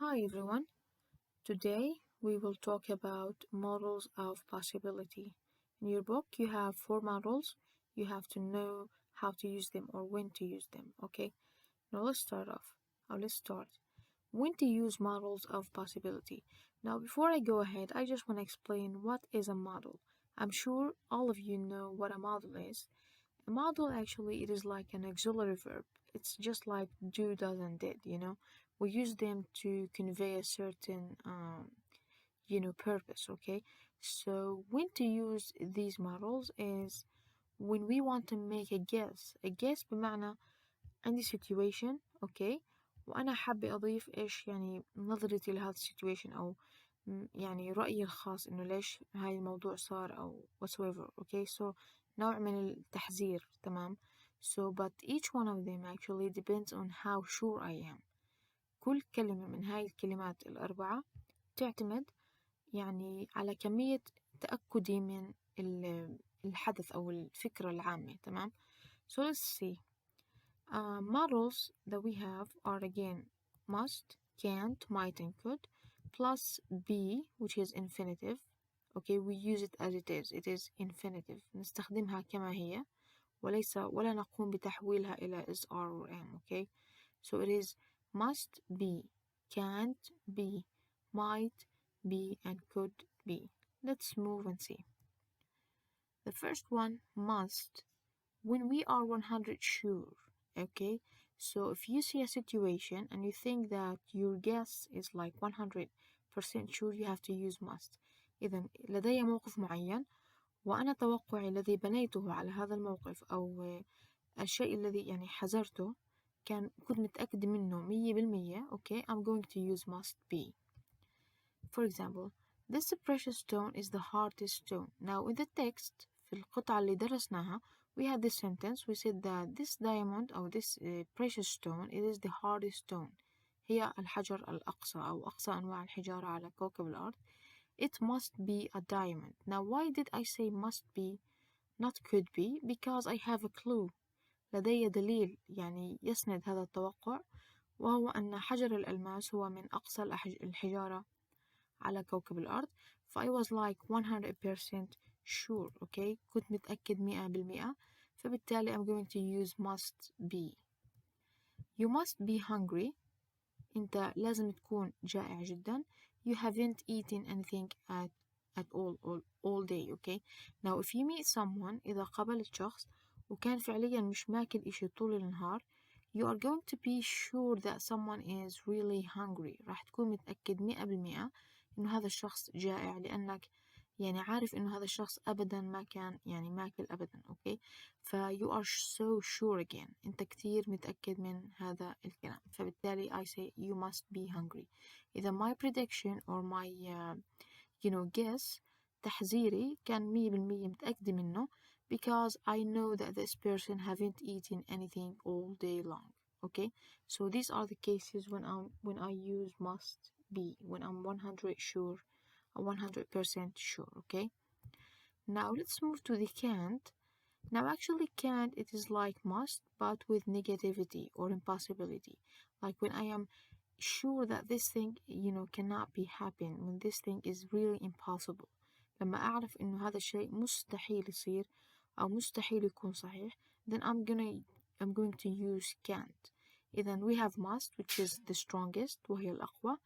Hi everyone. Today we will talk about models of possibility. In your book, you have four models. You have to know how to use them or when to use them. Okay, now let's start off. Let's start. When to use models of possibility. Now, before I go ahead, I just want to explain what is a model. I'm sure all of you know what a model is. A model actually it is like an auxiliary verb. It's just like do, does, and did. We use them to convey a certain purpose, okay? So when to use these models is when we want to make a guess. A guess بمعنى عندي situation، اوكي، وأنا حابة أضيف إيش يعني نظرتي لهذا السيتويشن أو يعني رأيي الخاص إنه ليش هاي الموضوع صار أو whatsoever. Okay, so نوع من التحذير. تمام. So but each one of them actually depends on how sure I am. كل كلمة من هاي الكلمات الأربعة تعتمد يعني على كمية تأكدي من الحدث أو الفكرة العامة. تمام. So let's see. Models that we have are again must, can't, might, and could, plus be, which is infinitive. Okay, we use it as it is. It is infinitive. نستخدمها كما هي ولا نقوم بتحويلها إلى is, are, or am. Okay, so it is must be, can't be, might be, and could be. Let's move and see. The first one, must. When we are 100 sure. Okay, so if you see a situation and you think that your guess is like 100% sure, you have to use must. إذا لدي موقف معين وأنا توقعي الذي بنيته على هذا الموقف أو الشيء الذي يعني حذرته كنت متأكد منه 100%. Okay, I'm going to use must be. For example, this precious stone is the hardest stone. Now in the text في القطعة اللي درسناها we had this sentence. We said that this diamond or this precious stone it is the hardest stone. هي الحجر الأقصى أو أقصى أنواع الحجارة على كوكب الأرض. It must be a diamond. Now why did I say must be not could be? Because I have a clue. لدي دليل يعني يسند هذا التوقع وهو أن حجر الألماس هو من أقصى الحجارة على كوكب الأرض. ف I was like 100% sure. Okay, كنت متأكد 100%. فبالتالي I'm going to use must be. You must be hungry. أنت لازم تكون جائع جدا. You haven't eaten anything at all day. Okay, now if you meet someone إذا قابلت شخص وكان فعليا مش ماكل إشي طول النهار you are going to be sure that someone is really hungry. راح تكون متأكد 100% إنه هذا الشخص جائع لأنك يعني عارف إنه هذا الشخص أبدا ما كان يعني ماكل أبدا. أوكي، you are so sure again. أنت كتير متأكد من هذا الكلام. فبالتالي I say you must be hungry. إذا my prediction or my guess تحذيري كان 100% متأكد منه because I know that this person haven't eaten anything all day long. Okay, so these are the cases when I use must be, when I'm 100 sure, 100% sure. Okay, now let's move to the can't. Now actually can't it is like must but with negativity or impossibility. Like when I am sure that this thing cannot be happen, when this thing is really impossible. لما أعرف إنه هذا الشيء مستحيل يصير أو مستحيل يكون صحيح then I'm going to use can't. إذا we have must which is the strongest وهي الأقوى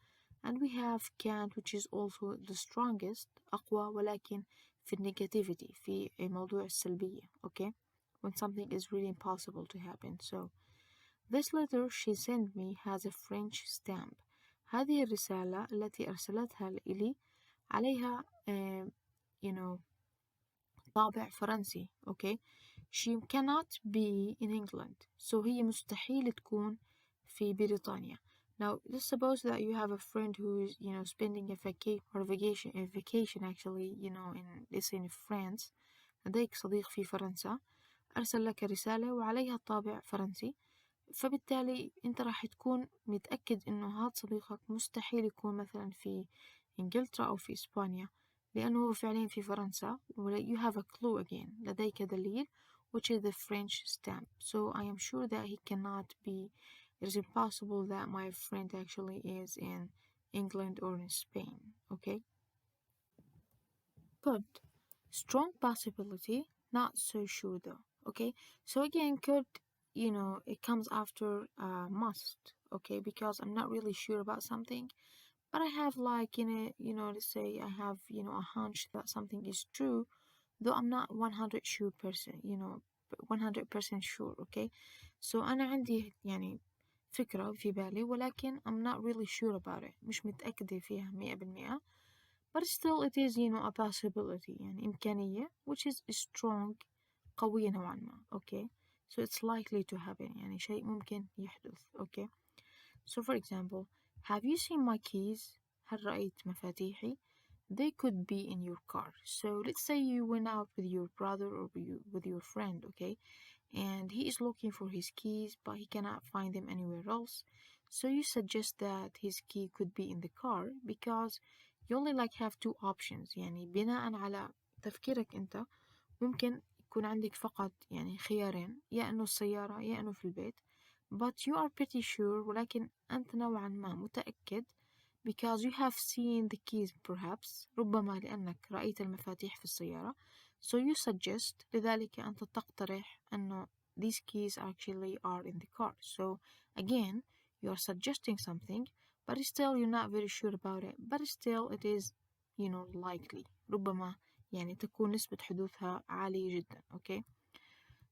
and we have can't which is also the strongest أقوى ولكن في negativity في موضوع السلبية. Okay, when something is really impossible to happen. So this letter she sent me has a French stamp. هذه الرسالة التي أرسلتها إلي عليها طابع فرنسي. Okay, she cannot be in England. So هي مستحيل تكون في بريطانيا. Now let's suppose that you have a friend who is spending a vacation actually in let's say in France. لديك صديق في فرنسا أرسل لك رسالة وعليها طابع فرنسي. فبالتالي أنت راح تكون متأكد إنه هذا صديقك مستحيل يكون مثلا في إنجلترا أو في إسبانيا لأنه هو فعليا في فرنسا. you have a clue again. لديك دليل which is the French stamp. So I am sure that he cannot be it is impossible that my friend actually is in England or in Spain. Okay? Could. Strong possibility, not so sure though. Okay? So again, could, it comes after must. Okay? Because I'm not really sure about something, but I have like, let's say I have, a hunch that something is true, though I'm not 100 sure person, 100% sure. Okay? So أنا عندي يعني فكرة في بالي ولكن I'm not really sure about it، مش متأكدة فيها 100%. but still it is a possibility، يعني إمكانية which is strong، قوية نوعا ما. okay. so it's likely to happen، يعني شيء ممكن يحدث. okay. so for example, have you seen my keys؟ هل رأيت مفاتيحي؟ they could be in your car. So let's say you went out with your brother or with your friend, okay, and he is looking for his keys but he cannot find them anywhere else. So you suggest that his key could be in the car because you only like have two options. يعني بناء على تفكيرك أنت ممكن يكون عندك فقط يعني خيارين، يا إنه السيارة يا إنه في البيت. but you are pretty sure، ولكن أنت نوعا ما متأكد because you have seen the keys perhaps، ربما لأنك رأيت المفاتيح في السيارة. so you suggest، لذلك أنت تقترح أنه these keys actually are in the car. so again you are suggesting something but still you're not very sure about it, but still it is likely، ربما يعني تكون نسبة حدوثها عالية جدا. okay.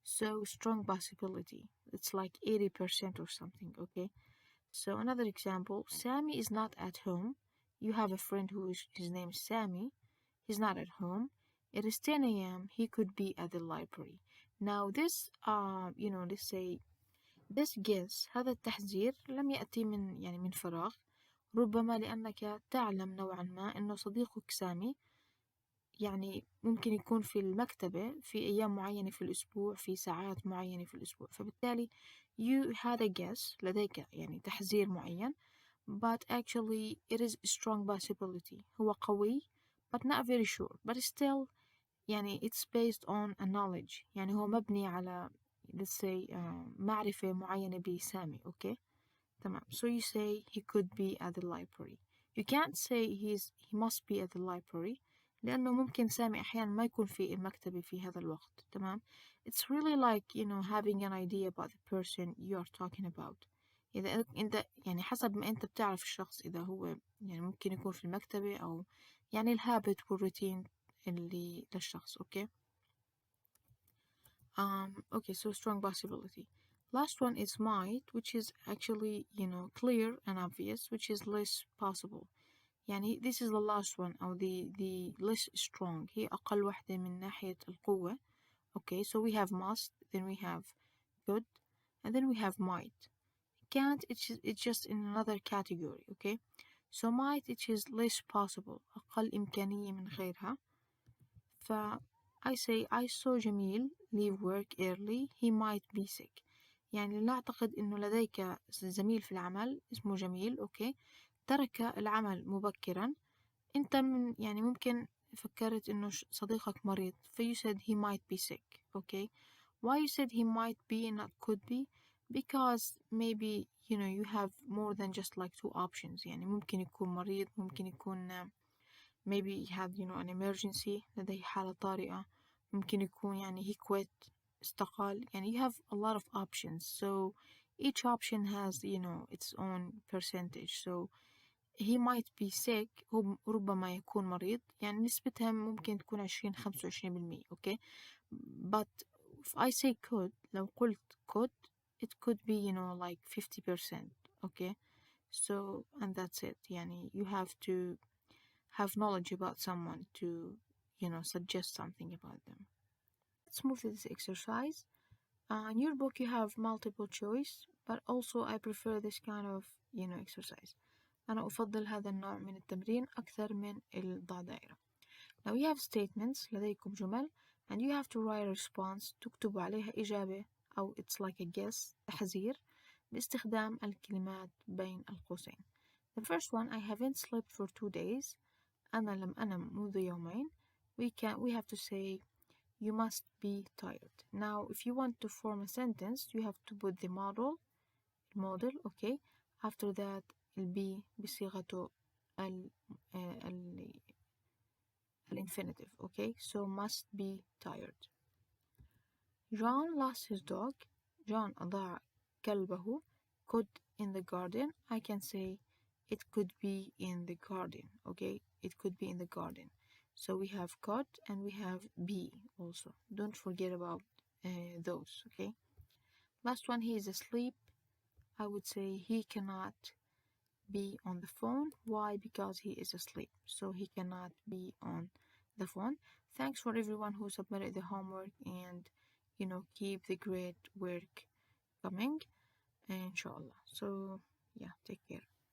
so strong possibility, it's like 80% or something. okay. So another example, Sammy is not at home. You have a friend his name is Sammy. He's not at home. It is 10 a.m. He could be at the library. Now this let's say this guess، هذا التحذير لم يأتي من فراغ، ربما لأنك تعلم نوعا ما أنه صديقك سامي يعني ممكن يكون في المكتبة في أيام معينة في الأسبوع، في ساعات معينة في الأسبوع، فبالتالي هذا guess، لديك يعني تحذير معين. but actually it is a strong possibility، هو قوي but not very sure، but still يعني it's based on a knowledge، يعني هو مبني على let's say معرفة معينة بسامي. okay. تمام. so you say he could be at the library. you can't say he must be at the library لأنه ممكن سامي أحيانا ما يكون في المكتبة في هذا الوقت. تمام. it's really like having an idea about the person you are talking about. إذا أنت يعني حسب ما أنت بتعرف الشخص إذا هو يعني ممكن يكون في المكتبة أو يعني الهابت والروتين اللي للشخص. okay. okay, so strong possibility. Last one is might, which is actually clear and obvious, which is less possible. يعني this is the last one أو the less strong، هي أقل واحدة من ناحية القوة. okay. so we have must, then we have could, and then we have might. can't, it's just in another category. okay. so might it is less possible، أقل إمكانية من غيرها. ف I say I saw جميل leave work early, he might be sick. يعني لا أعتقد إنه لديك زميل في العمل اسمه جميل. أوكي. ترك العمل مبكرا. أنت يعني ممكن فكرت إنه صديقك مريض ف you said he might be sick. okay. why you said he might be not could be? because maybe you have more than just like two options. يعني ممكن يكون مريض، ممكن يكون maybe he had an emergency، لديه حالة طارئة، ممكن يكون يعني he quit، استقال. يعني you have a lot of options, so each option has its own percentage. so he might be sick، هو ربما يكون مريض، يعني نسبتها ممكن تكون 25%. okay. but if I say could، لو قلت could it could be like 50%. okay. so and that's it. يعني you have to have knowledge about someone to suggest something about them. Let's move to this exercise. In your book you have multiple choice, but also I prefer this kind of exercise. أنا أفضل هذا النوع من التمرين أكثر من الضع دائرة. Now you have statements، لديكم جمل and you have to write a response، تكتب عليها إجابة أو it's like a guess، تحذير، باستخدام الكلمات بين القوسين. The first one, I haven't slept for 2 days. أنا لم أنم منذ يومين. We have to say you must be tired. Now if you want to form a sentence you have to put the modal model. okay. after that البي بصيغته ال ال الانفينيتيف. okay. so must be tired. John lost his dog. John أضاع كلبه. Could in the garden. I can say it could be in the garden. okay. it could be in the garden. So we have could and we have be also. Don't forget about those. okay. Last one, he is asleep. I would say he cannot be on the phone. Why? Because he is asleep. So he cannot be on the phone. Thanks for everyone who submitted the homework, and keep the great work coming inshallah. So yeah, take care.